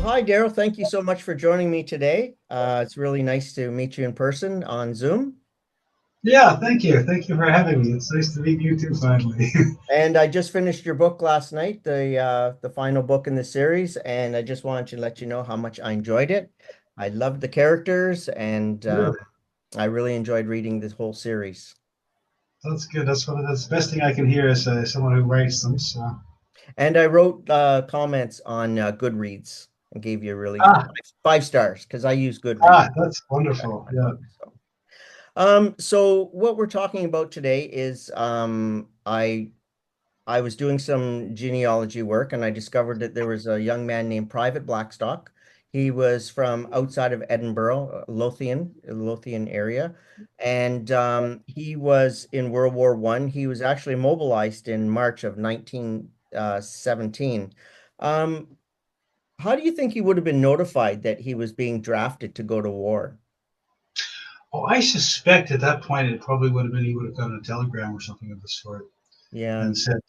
Hi, Daryl. Thank you so much for joining me today. It's really nice to meet you in person on Zoom. Yeah, thank you. Thank you for having me. It's nice to meet you too, finally. And I just finished your book last night, the final book in the series, and I just wanted to let you know how much I enjoyed it. I loved the characters, and Really? I really enjoyed reading this whole series. That's good. That's the best thing I can hear as someone who writes them. So, And I wrote comments on Goodreads and gave you really ah, five stars because I use Goodreads that's to track wonderful. my Yeah. book. So what we're talking about today is I was doing some genealogy work and I discovered that there was a young man named Private Blackstock. He was from outside of Edinburgh, Lothian area, and he was in World War One. He was actually mobilized in March of 1917. Um, how do you think he would have been notified that he was being drafted to go to war? Well, I suspect at that point it probably would have been he would have gotten a telegram or something of the sort Yeah. and said,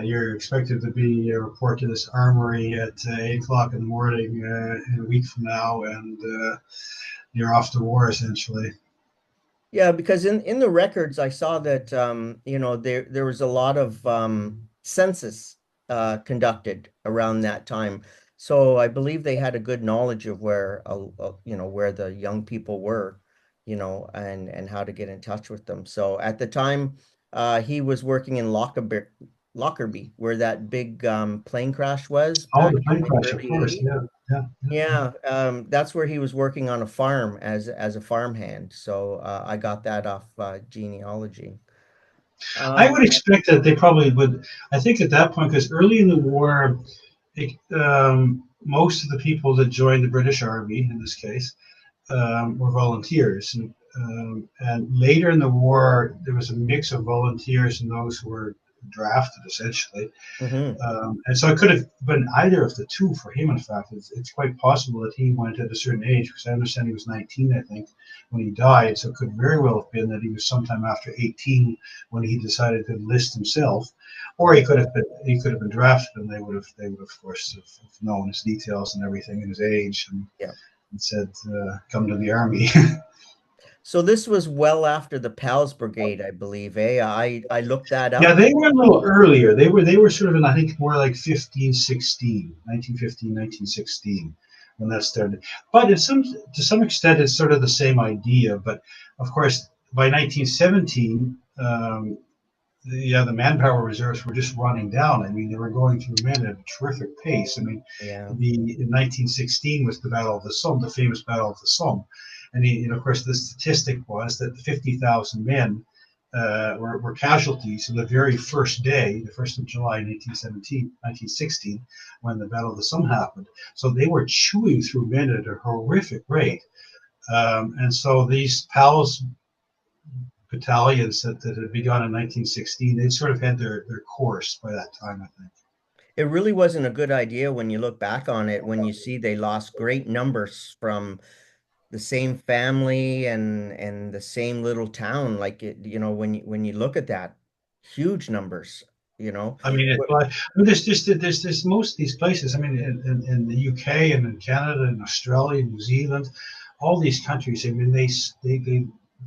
"You're expected to be report to this armory at 8 o'clock in the morning in a week from now, and you're off to war essentially." Yeah, because in the records I saw that there was a lot of census conducted around that time. So I believe they had a good knowledge of where where the young people were, and how to get in touch with them. So at the time he was working in Lockerbie, where that big plane crash was Oh, back the in plane the crash, of early course. 80s. Yeah, yeah, yeah. Yeah, that's where he was working on a farm as a farmhand. So I got that off genealogy. I Um, would expect that they probably would. I think at that point, because early in the war, most of the people that joined the British Army, in this case, were volunteers. And later in the war, there was a mix of volunteers and those who were drafted, essentially. mhm. And so it could have been either of the two for him, in fact. It's quite possible that he went at a certain age, because I understand he was 19, I think, when he died. So it could very well have been that he was sometime after 18 when he decided to enlist himself. Or he could have been drafted, and they would of course have known his details and everything and his age, Yeah. and said, "Come to the army." So this was well after the Pals Brigade, I believe, eh? I looked that Yeah, up. they were a little earlier. They were sort of in, I think, more like 1915, 1916, when that started. But to some extent, it's sort of the same idea. But of course, by 1917, the manpower reserves were just running down. I mean, they were going through men at a terrific pace. I mean, Yeah. in 1916 was the Battle of the Somme, the famous Battle of the Somme, and of course the statistic was that 50,000 men were casualties on the very first day, the 1st of July, 1916, when the Battle of the Somme happened. So they were chewing through men at a horrific rate. And so these PALS battalions that had begun in 1916, they'd sort of had their course by that time, I think. It really wasn't a good idea when you look back on it, when you see they lost great numbers from the same family and the same little town. Like when you look at that, huge numbers, you know. I mean, there's most of these places. I mean, in the UK and in Canada and Australia, New Zealand, all these countries. I mean, they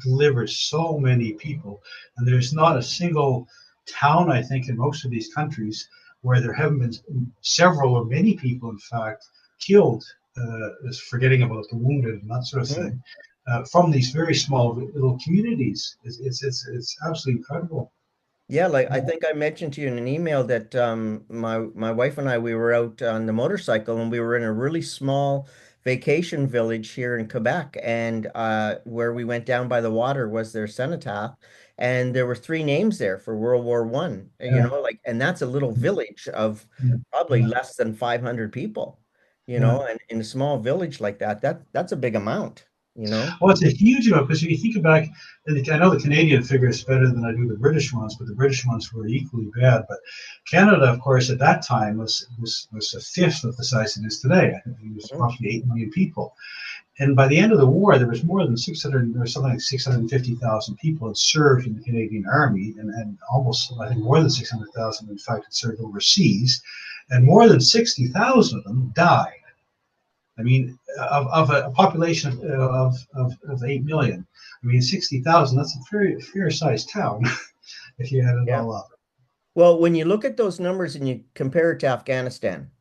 deliver so many people, and there's not a single town, I think, in most of these countries where there haven't been several or many people, in fact, killed. Forgetting about the wounded and that sort of Mhm. thing, from these very small little communities. It's absolutely incredible. Yeah, like I think I mentioned to you in an email that my wife and I we were out on the motorcycle and we were in a really small vacation village here in Quebec, and where we went down by the water was their cenotaph, and there were three names there for World War One. Yeah, Like, and that's a little village of yeah, probably yeah. less than 500 people, Yeah. and in a small village like that, that's a big amount, you know. Well, it's a huge amount because if you think back, and I know the Canadian figure is better than I do the British ones, but the British ones were equally bad. But Canada, of course, at that time was a fifth of the size it is today. I think it was Mhm. roughly 8 million people. And by the end of the war, there was more than 600, or something like 650,000 people had served in the Canadian Army, and almost, I think, more than 600,000, in fact, had served overseas, and more than 60,000 of them died. I mean, of a population of 8 million. I mean, 60,000, that's a very fair sized town if you add it Yeah. all up. Well, when you look at those numbers and you compare it to Afghanistan,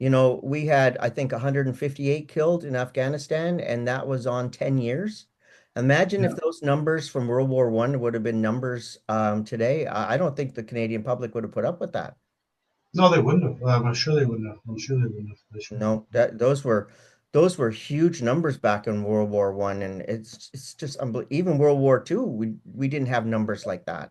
we had, I think, 158 killed in Afghanistan, and that was on 10 years. Imagine Yeah. if those numbers from World War One would have been numbers today. I don't think the Canadian public would have put up with that. No, they wouldn't have. I'm sure they wouldn't have. I'm sure they wouldn't have. They sure No, those were huge numbers back in World War One, and it's just unbelievable. Even World War Two, we didn't have numbers like that.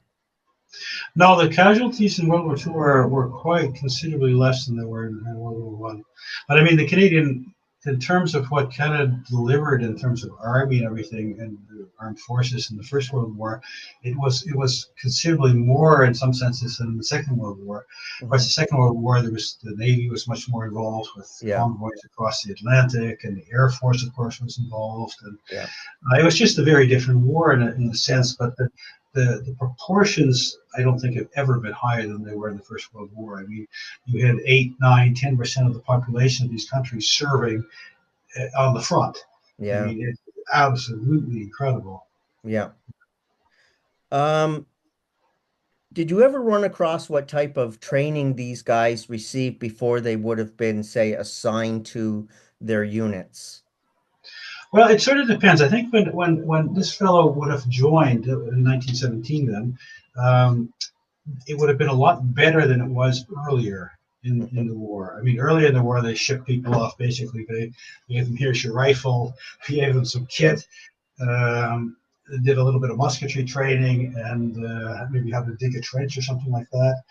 No, the casualties in World War II were quite considerably less than they were in World War One. But I mean, the Canadian, in terms of what Canada delivered in terms of army and everything and the armed forces in the First World War, it was considerably more in some senses than the Second World War. Of course, Hmm. the Second World War, the Navy was much more involved with Yeah, convoys across the Atlantic, and the Air Force, of course, was involved, and yeah, it was just a very different war in a sense, but the proportions I don't think have ever been higher than they were in the First World War. I mean, you had 8, 9, 10% of the population of these countries serving on the front. I yeah, mean, it's absolutely incredible. yeah. Um, did you ever run across what type of training these guys received before they would have been, say, assigned to their units? Well, it sort of depends. I think when this fellow would have joined in 1917, then um, it would have been a lot better than it was earlier in Hmm. the war. I mean, earlier in the war, they shipped people off basically. They gave them, here's your rifle, gave them some Yeah, kit, um, did a little bit of musketry training, and maybe how to dig a trench or something like that.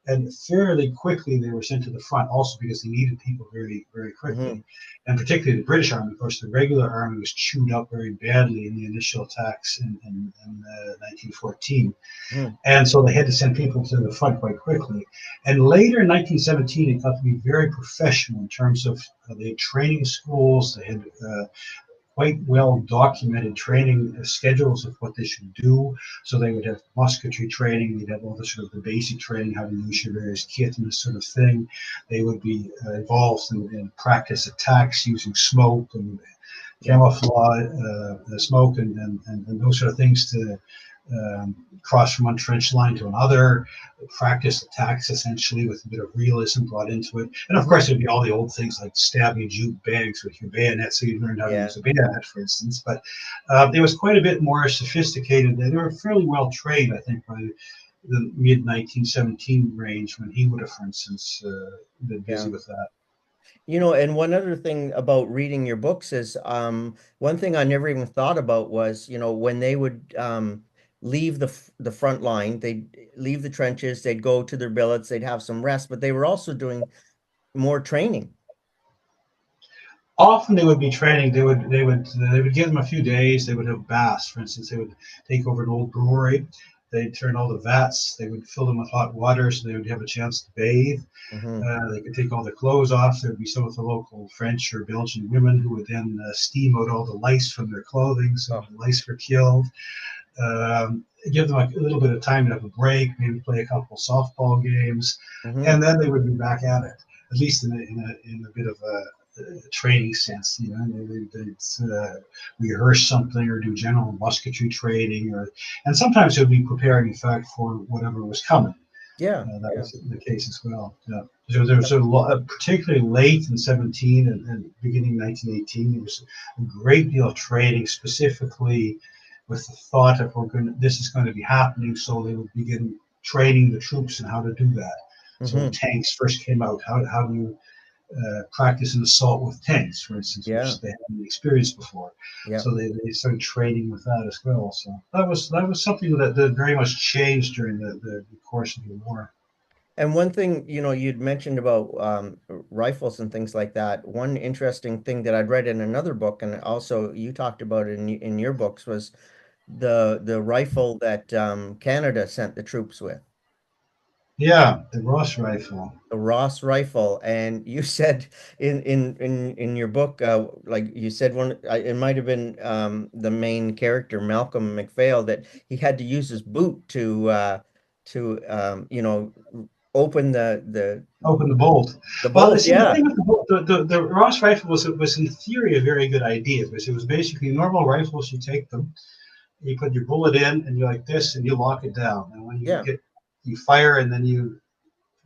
And fairly quickly, they were sent to the front also because they needed people very, very quickly. hmm, And particularly the British Army, of course, the regular army was chewed up very badly in the initial attacks in 1914. hmm. And so they had to send people to the front quite quickly. And later in 1917, it got to be very professional in terms of they had training schools, they had quite well documented training schedules of what they should do. So they would have musketry training, they'd have all the sort of the basic training, how to use your various kit and this sort of thing. They would be involved in practice attacks using smoke and Yeah, camouflage, smoke and those sort of things to cross from one trench line to another, practice attacks essentially with a bit of realism brought into it. And of hmm, course, there'd be all the old things like stabbing jute bags with your bayonet, so you learned how to yeah. use a bayonet, for instance. But it was quite a bit more sophisticated. They were fairly well trained, I think, by the mid 1917 range when he would have, for instance, been busy Yeah. with that. And one other thing about reading your books is one thing I never even thought about was, when they would leave the front line, they'd leave the trenches, they'd go to their billets, they'd have some rest, but they were also doing more training. Often they would be training. They would give them a few days. They would have baths, for instance. They would take over an old brewery. They'd turn all the vats. They would fill them with hot water, so they would have a chance to bathe. Hmm. They could take all their clothes off. There would be some of the local French or Belgian women who would then steam out all the lice from their clothing, so Oh. the lice were killed. Give them a little bit of time to have a break, maybe play a couple of softball games, Hmm. and then they would be back at it. At least in a bit of a training sense, they'd rehearse something or do general musketry training, and sometimes they'd be preparing, in fact, for whatever was coming. Yeah, That yeah. was the case as well. Yeah. So there was a lot, particularly late in 17 and beginning 1918, there was a great deal of training specifically with the thought of this is going to be happening. So they would begin training the troops in how to do that. So Hmm. tanks first came out. How do you practice an assault with tanks, for instance, Yeah, which they hadn't experienced before. yeah. So they started training with that as well. So that was something that very much changed during the course of the war. And one thing, you'd mentioned about rifles and things like that. One interesting thing that I'd read in another book, and also you talked about it in your books, was the rifle that Canada sent the troops with, Yeah, the Ross rifle. the Ross rifle. And you said in your book, like you said, it might have been the main character, Malcolm McPhail, that he had to use his boot to open open the bolt. the Well, bolt. see, the Yeah. thing with the bolt, the Ross rifle was in theory a very good idea because it was basically normal rifles. You take them, you put your bullet in, and you like this, and you lock it down. And when Yeah. you fire, and then you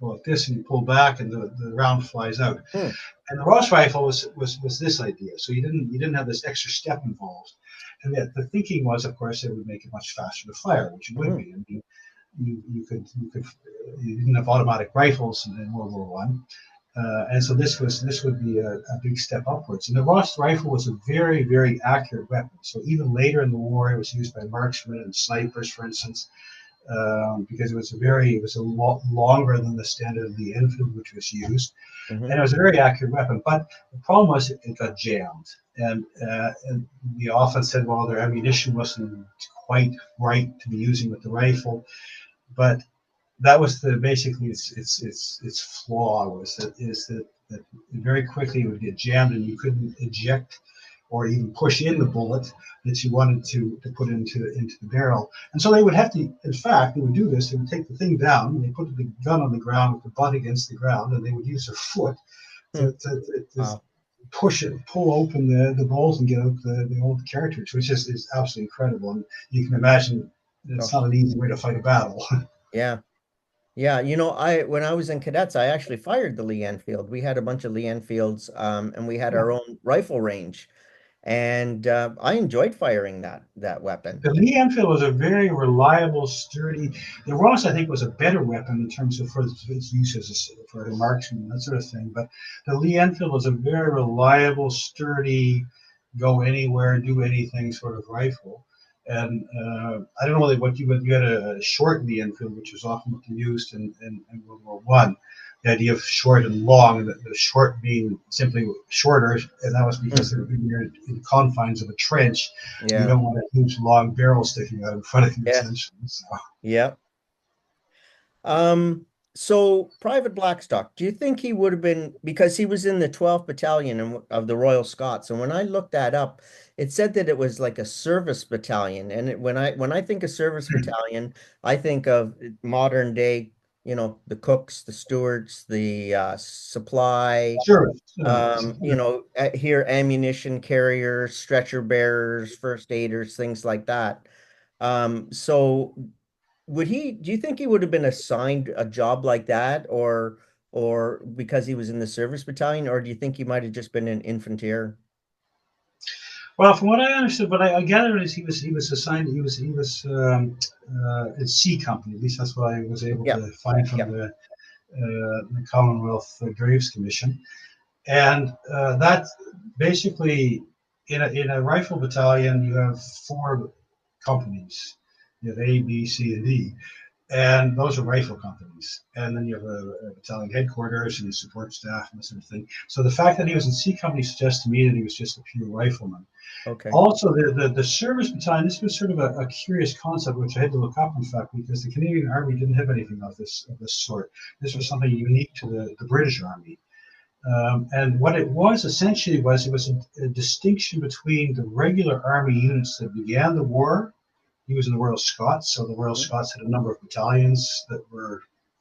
go like this, and you pull back, and the round flies out. Hmm. And the Ross rifle was this idea. So you didn't have this extra step involved. And the thinking was, of course, it would make it much faster to fire, which it would Hmm. be. I mean, you didn't have automatic rifles in World War One, and so this would be a big step upwards. And the Ross rifle was a very accurate weapon. So even later in the war, it was used by marksmen and snipers, for instance, because it was a lot longer than the standard of the Enfield, which was used, Hmm. and it was a very accurate weapon. But the problem was it got jammed, and we often said, well, their ammunition wasn't quite right to be using with the rifle, but that was the basically its flaw was that very quickly it would get jammed and you couldn't eject or even push in the bullet that you wanted to put into the barrel. And so they would have to, in fact, they would do this. They would take the thing down and they put the gun on the ground with the butt against the ground, and they would use their foot Hmm. to Wow. push it, pull open the bolt and get out the old cartridge, which is absolutely incredible. And you can imagine it's not Gosh. an easy way to fight a battle. Yeah. Yeah, I when I was in cadets, I actually fired the Lee Enfield. We had a bunch of Lee Enfields, and we had Yeah. our own rifle range, and I enjoyed firing that weapon. The Lee Enfield was a very reliable, sturdy. The Ross, I think, was a better weapon in terms of for its use as for the marksman and that sort of thing. But the Lee Enfield was a very reliable, sturdy, go anywhere, do anything sort of rifle. And I don't know what you had a short Lee Enfield, which was often used in World War One. The idea of short and long, the short being simply shorter, and that was Hmm. because they were in the confines of a trench. You Yeah. don't want a huge long barrel sticking out in front of you, Yeah. essentially. So, Yeah. Um, so Private Blackstock, do you think he would have been because he was in the 12th Battalion of the Royal Scots? And when I looked that up, it said that it was like a service battalion. And when I think of service battalion, I think of modern day, the cooks, the stewards, the supply, sure. here ammunition carriers, stretcher bearers, first aiders, things like that. So do you think he would have been assigned a job like that or because he was in the service battalion, or do you think he might have just been an infantier? Well, from what I understood, what I gathered is he was assigned he was at C company. At least that's what I was able Yeah, to find from yeah. the Commonwealth Graves Commission, and that basically in a rifle battalion you have four companies. You have A, B, C, and D, and those are rifle companies. And then you have a battalion headquarters and support staff and that sort of thing. So the fact that he was in C company suggests to me that he was just a pure rifleman. Okay. Also, the service battalion, this was sort of a curious concept, which I had to look up, in fact, because the Canadian Army didn't have anything of this sort. This was Mhm. something unique to the British Army. And what it was essentially was it was a distinction between the regular army units that began the war. He was in the Royal Scots, so the Royal Mhm. Scots had a number of battalions that were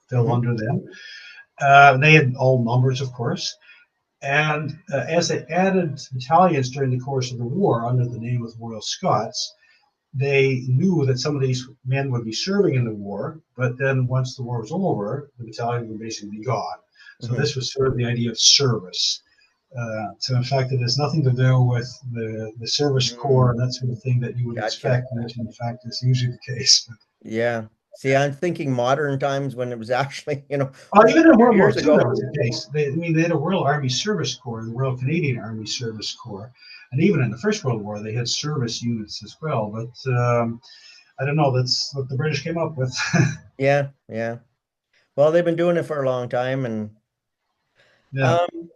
fell Mhm. under them. They had all numbers, of course. And as they added battalions during the course of the war under the name of the Royal Scots, they knew that some of these men would be serving in the war, but then once the war was over, the battalion would basically be gone. So Mhm. this was sort of the idea of service. So in fact, it has nothing to do with the service corps Mm, and that sort of thing that you would gotcha. expect, which in fact is usually the case. Yeah. See, I'm thinking modern times when it was actually, Well, over even in 100 World War years II, that ago. was the case. I mean, they had a Royal Army Service Corps, the Royal Canadian Army Service Corps, and even in the First World War, they had service units as well. But I don't know. That's what the British came up with. Yeah, yeah. Well, they've been doing it for a long time, and Yeah. Um,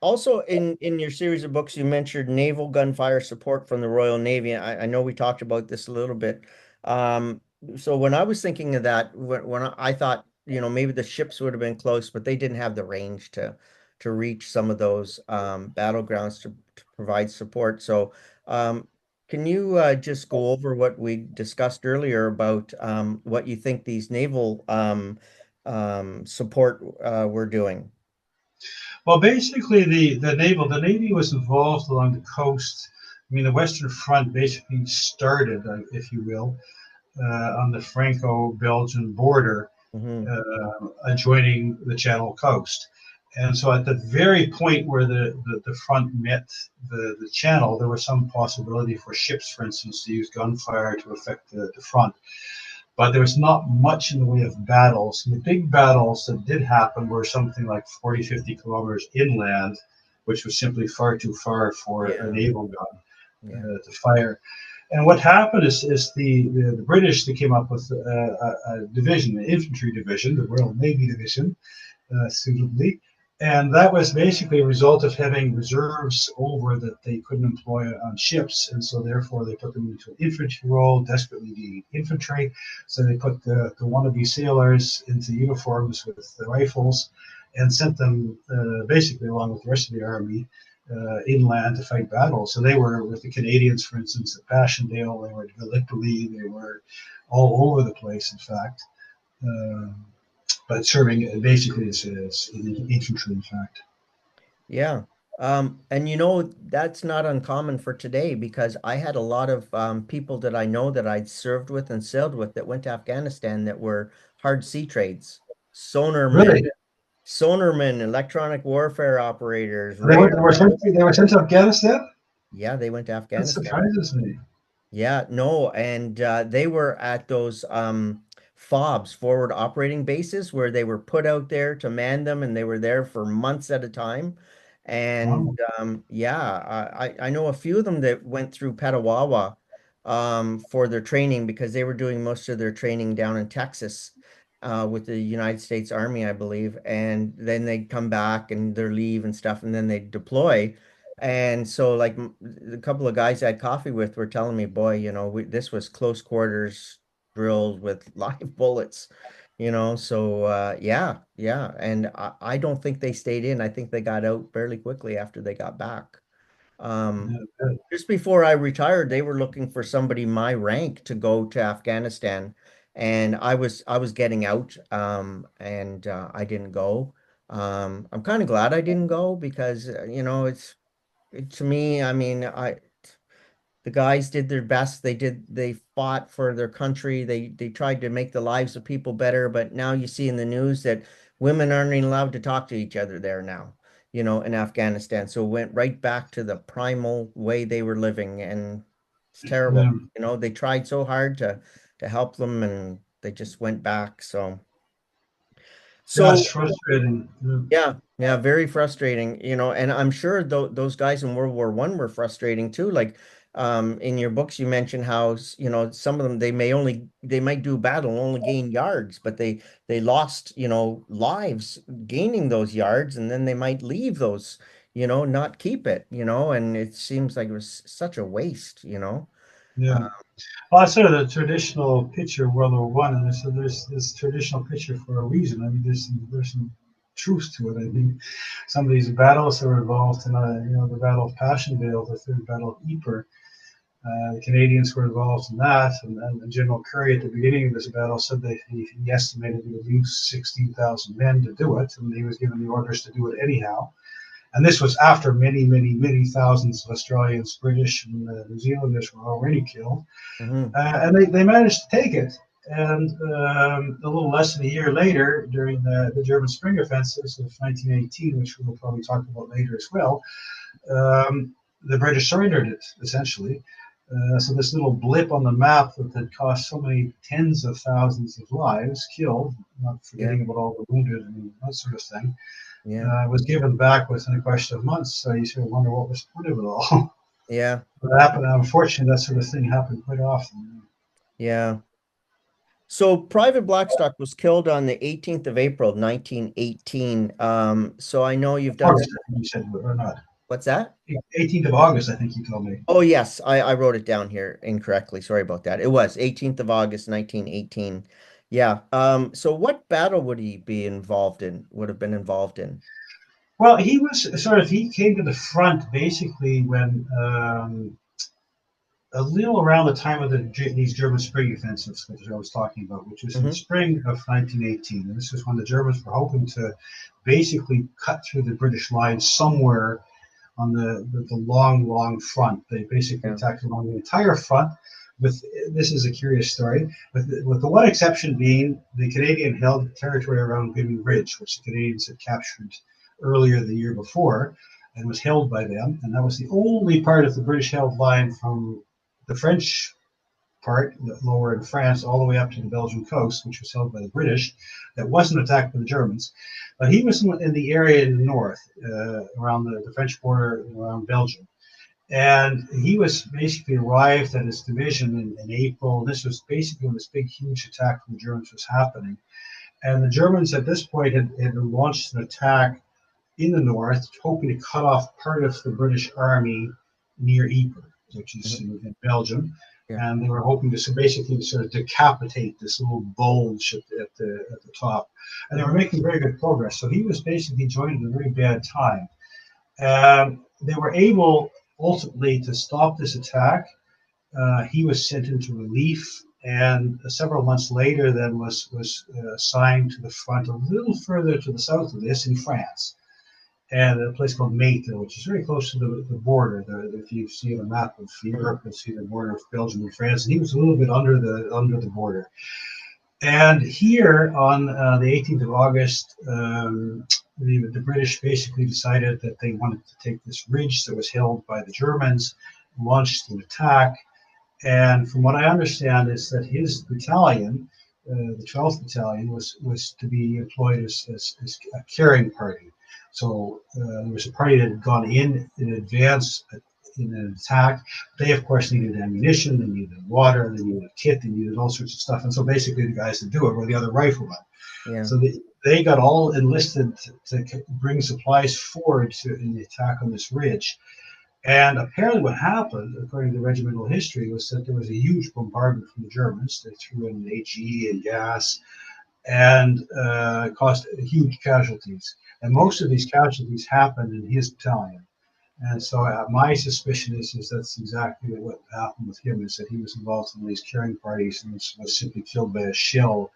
also in your series of books, you mentioned naval gunfire support from the Royal Navy. I know we talked about this a little bit. Um, so when I was thinking of that, when I thought, maybe the ships would have been close, but they didn't have the range to reach some of those battlegrounds to provide support. So can you just go over what we discussed earlier about what you think these naval support were doing? Well, basically, the Navy was involved along the coast. I mean, the Western Front basically started, if you will, on the Franco-Belgian border, Hmm. adjoining the Channel coast. And so, at the very point where the front met the channel, there was some possibility for ships, for instance, to use gunfire to affect the front. But there was not much in the way of battles. And the big battles that did happen were something like 40, 50 kilometers inland, which was simply far too far for a Yeah, naval gun yeah. to fire. And what happened is the British, they came up with a division, an infantry division, the Royal Navy division, suitably. And that was basically a result of having reserves over that they couldn't employ on ships. And so, therefore, they put them into an infantry role, desperately needing infantry. So, they put the wannabe sailors into uniforms with the rifles and sent them basically along with the rest of the army inland to fight battles. So, they were with the Canadians, for instance, at Passchendaele, they were at Gallipoli, they were all over the place, in fact. Uh, but serving basically as infantry, in fact. Yeah. And that's not uncommon for today because I had a lot of people that I know that I'd served with and sailed with that went to Afghanistan that were hard sea trades, sonarmen, Really? sonarmen, electronic warfare operators, They were sent to Afghanistan? yeah, they went to That Afghanistan. surprises me. Yeah, no, and they were at those FOBs, forward operating bases, where they were put out there to man them, and they were there for months at a time. And Wow. yeah, I know a few of them that went through Petawawa for their training because they were doing most of their training down in Texas with the United States Army, I believe. And then they'd come back and their leave and stuff, and then they'd deploy. And so, like a couple of guys I had coffee with were telling me, boy, this was close quarters drilled with live bullets, So, yeah, yeah. And I don't think they stayed in. I think they got out fairly quickly after they got back. Um, Yeah, just before I retired, they were looking for somebody my rank to go to Afghanistan, and I was getting out, and I didn't go. I'm kind of glad I didn't go because to me, I mean, the guys did their best. They fought for their country. They tried to make the lives of people better, but now you see in the news that women aren't even allowed to talk to each other there now, in Afghanistan. So it went right back to the primal way they were living, and it's terrible. yeah. They tried so hard to help them, and they just went back. Yeah, So it's frustrating. Yeah. yeah, yeah, very frustrating, and I'm sure those guys in World War One were frustrating too. Like, in your books, you mentioned how, some of them they might do battle and only gain yards, but they lost, lives gaining those yards, and then they might leave those, not keep it, and it seems like it was such a waste. Uh, Yeah. Well, that's sort of the traditional picture of World War One, and there's this traditional picture for a reason. I mean, there's some truth to it. I mean, some of these battles that were involved in, the Battle of Passchendaele, the Third Battle of Ypres. The Canadians were involved in that, and General Currie at the beginning of this battle said that he estimated he would lose 16,000 men to do it, and he was given the orders to do it anyhow. And this was after many, many, many thousands of Australians, British, and New Zealanders were already killed. mhm. And they managed to take it. And a little less than a year later, during the German spring offensives of 1918, which we'll probably talk about later as well, the British surrendered it, essentially. So this little blip on the map that had cost so many tens of thousands of lives killed, not Yeah, forgetting about all the wounded and that sort of thing, yeah, was given back within a question of months. So you sort of wonder what was the point of it all. yeah, What happened? Unfortunately, that sort of thing happened quite often. yeah. So Private Blackstock was killed on the 18th of April, 1918. So I know you've done August, some, I think you said, or not? what's that? 18th of August, I think you told me. Oh yes, I wrote it down here incorrectly. Sorry about that. It was 18th of August, 1918. Yeah. So what battle would he be involved in? Would have been involved in? Well, he came to the front basically when a little around the time of these German spring offensives, which I was talking about, which was in the Hmm. spring of 1918. And this is when the Germans were hoping to basically cut through the British lines somewhere on the long, long front. They basically Yeah. attacked along the entire front. With this is a curious story, with the one exception being the Canadian held territory around Vimy Ridge, which the Canadians had captured earlier the year before, and was held by them. And that was the only part of the British held line from the French part, lower in France, all the way up to the Belgian coast, which was held by the British, that wasn't attacked by the Germans. But he was in the area in the north, around the French border, around Belgium. And he was basically arrived at his division in April. This was basically when this big, huge attack from the Germans was happening. And the Germans at this point had launched an attack in the north, hoping to cut off part of the British army near Ypres, which is Hmm. in Belgium. Yeah. And they were hoping to basically sort of decapitate this little bulge at the top. And they were Hmm. making very good progress. So he was basically joined at a very bad time. They were able ultimately to stop this attack. He was sent into relief, and several months later, then was assigned to the front a little further to the south of this in France, and a place called Mayton, which is very close to the border. If you see a map of Hmm. Europe, you'll see the border of Belgium and France, and he was a little bit under the border. And here on the 18th of August, the British basically decided that they wanted to take this ridge that was held by the Germans, launched an attack. And from what I understand is that his battalion, the 12th Battalion, was to be employed as a carrying party. So there was a party that had gone in advance in an attack. They, of course, needed ammunition, they needed water, they needed kit, they needed all sorts of stuff. And so basically, the guys that do it were the other riflemen. Yeah. So they got all enlisted to bring supplies forward in the attack on this ridge. And apparently, what happened, according to regimental history, was that there was a huge bombardment from the Germans. They threw in HE and gas, and caused huge casualties. And Yeah. most of these casualties happened in his battalion. And so my suspicion is that's exactly what happened with him, is that he was involved in these carrying parties and was simply killed by a shell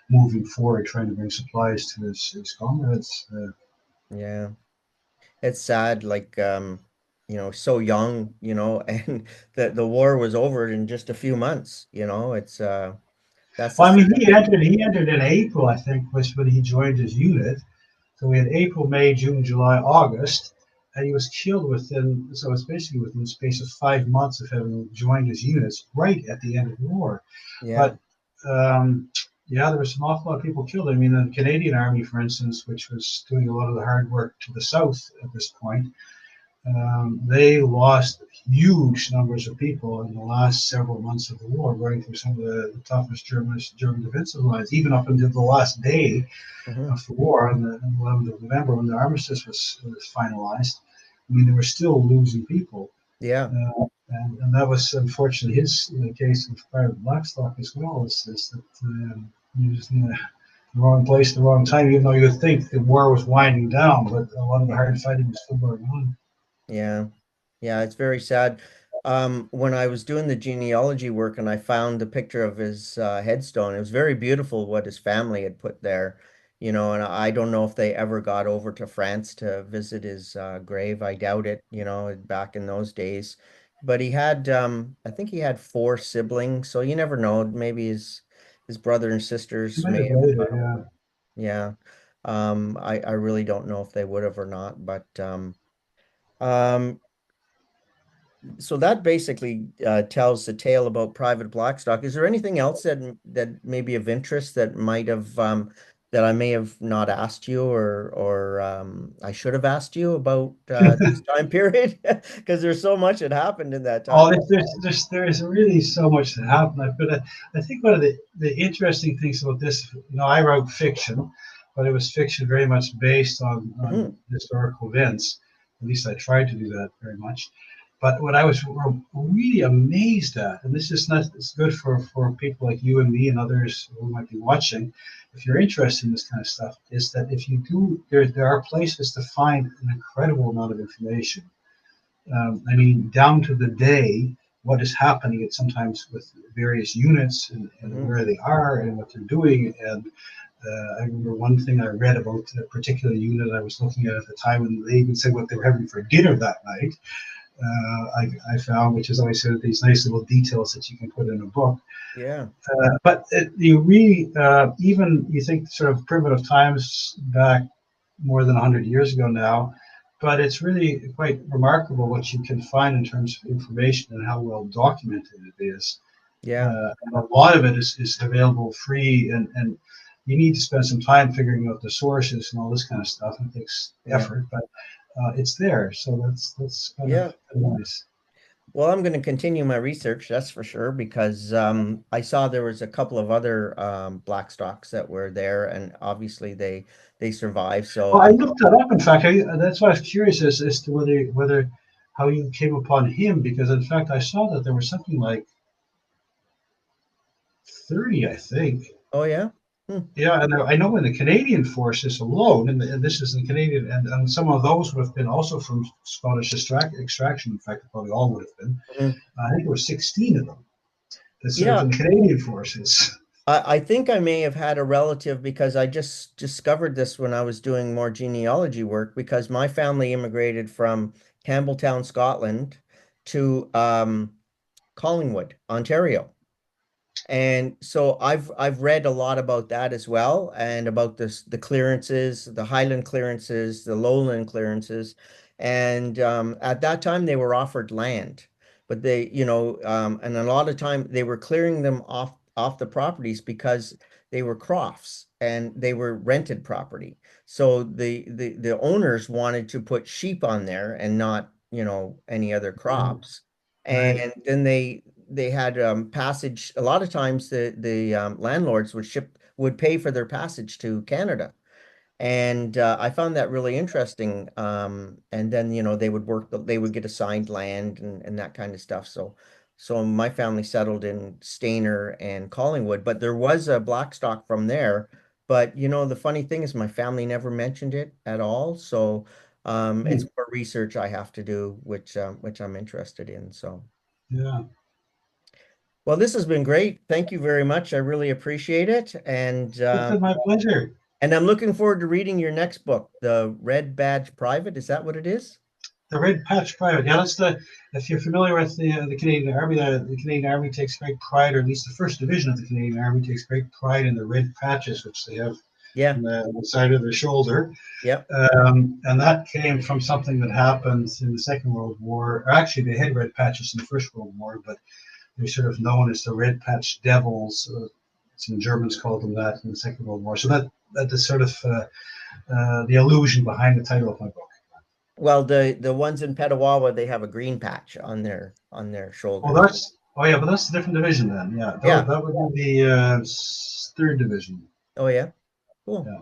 moving forward, trying to bring supplies to his comrades. Yeah. It's sad, like so young, and the war was over in just a few months, it's that's the Well, I sad mean, he thing. entered. He entered in April, I think, was when he joined his unit. So we had April, May, June, July, August, and he was killed within. So it's basically within the space of 5 months of having joined his units, right at the end of the war. Yeah. But yeah, there was an awful lot of people killed. I mean, the Canadian Army, for instance, which was doing a lot of the hard work to the south at this point, they lost huge numbers of people in the last several months of the war, going through some of the toughest German defensive lines, even up until the last day Hmm. of the war on the 11th of November when the armistice was finalized. I mean, they were still losing people. Yeah. And that was unfortunately the case of Private Blackstock as well, is that he was in the wrong place at the wrong time, even though you would think the war was winding down, but a lot of the hard Yeah. fighting was still going on. Yeah. Yeah, it's very sad. When I was doing the genealogy work and I found the picture of his headstone, it was very beautiful what his family had put there, and I don't know if they ever got over to France to visit his grave. I doubt it, back in those days. But he had, I think he had four siblings, so you never know. Maybe his brother and He sisters might may have have later, gone yeah. over. Yeah. I really don't know if they would have or not, but um, so that basically tells the tale about Private Blackstock. Is there anything else that may be of interest that might have that I may have not asked you or I should have asked you about this time period? Because there's so much that happened in that Oh, time. there's really so much that happened. But I think one of the interesting things about this, I wrote fiction, but it was fiction very much based on Hmm. historical events. At least I tried to do that very much. But what I was really amazed at, and this is not, it's good for people like you and me and others who might be watching, if you're interested in this kind of stuff, is that if you do, there are places to find an incredible amount of information. I mean, down to the day, what is happening at sometimes with various units and Hmm. where they are and what they're doing. And I remember one thing I read about a particular unit I was looking at the time, and they even said what they were having for dinner that night. I found, which is always sort of these nice little details that you can put in a book. Yeah. But you really, even you think sort of primitive times back more than 100 years ago now, but it's really quite remarkable what you can find in terms of information and how well documented it is. Yeah. And a lot of it is available free, and you need to spend some time figuring out the sources and all this kind of stuff. It takes Yeah. effort, but it's there, so that's Yeah. kind of nice. Well, I'm going to continue my research, that's for sure, because I saw there was a couple of other Blackstocks that were there, and obviously they survived. So Well, I I looked that up. In fact, that's why I was curious as to whether how you came upon him, because in fact I saw that there was something like 30, I think. oh yeah. Hmm. Yeah, and I know in the Canadian forces alone, and this is in Canadian, and some of those would have been also from Scottish extraction. In fact, probably all would have been. Mhm. I think there were 16 of them that served Yeah, in the Canadian forces. I think I may have had a relative because I just discovered this when I was doing more genealogy work because my family immigrated from Campbelltown, Scotland to Collingwood, Ontario. And so I've read a lot about that as well, and about the clearances, the Highland clearances, the Lowland clearances, and at that time they were offered land, but they, and a lot of time they were clearing them off the properties because they were crofts and they were rented property. So the owners wanted to put sheep on there and not, any other crops. Right. And then they had passage. A lot of times the landlords would pay for their passage to Canada, and I found that really interesting. And then they would they would get assigned land and that kind of stuff. So my family settled in Stayner and Collingwood, but there was a Blackstock from there. But the funny thing is my family never mentioned it at all. So it's Hmm. more research I have to do, which I'm interested in. So. Yeah. Well, this has been great. Thank you very much. I really appreciate it. It's been my pleasure. And I'm looking forward to reading your next book, The Red Badge Private. Is that what it is? The Red Patch Private. Yeah, that's the. If you're familiar with the Canadian Army, the Canadian Army takes great pride, or at least the first division of the Canadian Army takes great pride in the red patches which they have Yeah. on the side of their shoulder. Yep. And that came from something that happened in the Second World War. Or actually, they had red patches in the First World War, but they're sort of known as the Red Patch Devils. Some Germans called them that in the Second World War. So that is sort of the illusion behind the title of my book. Well, the ones in Petawawa, they have a green patch on their Well, shoulders. but that's a different division then. Yeah, Yeah. that would be the third division. Oh, yeah. Cool. Yeah.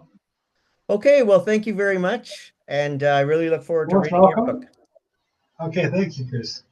Okay. Well, thank you very much. And I really look forward to Most reading your book. welcome. Okay, thank you, Chris.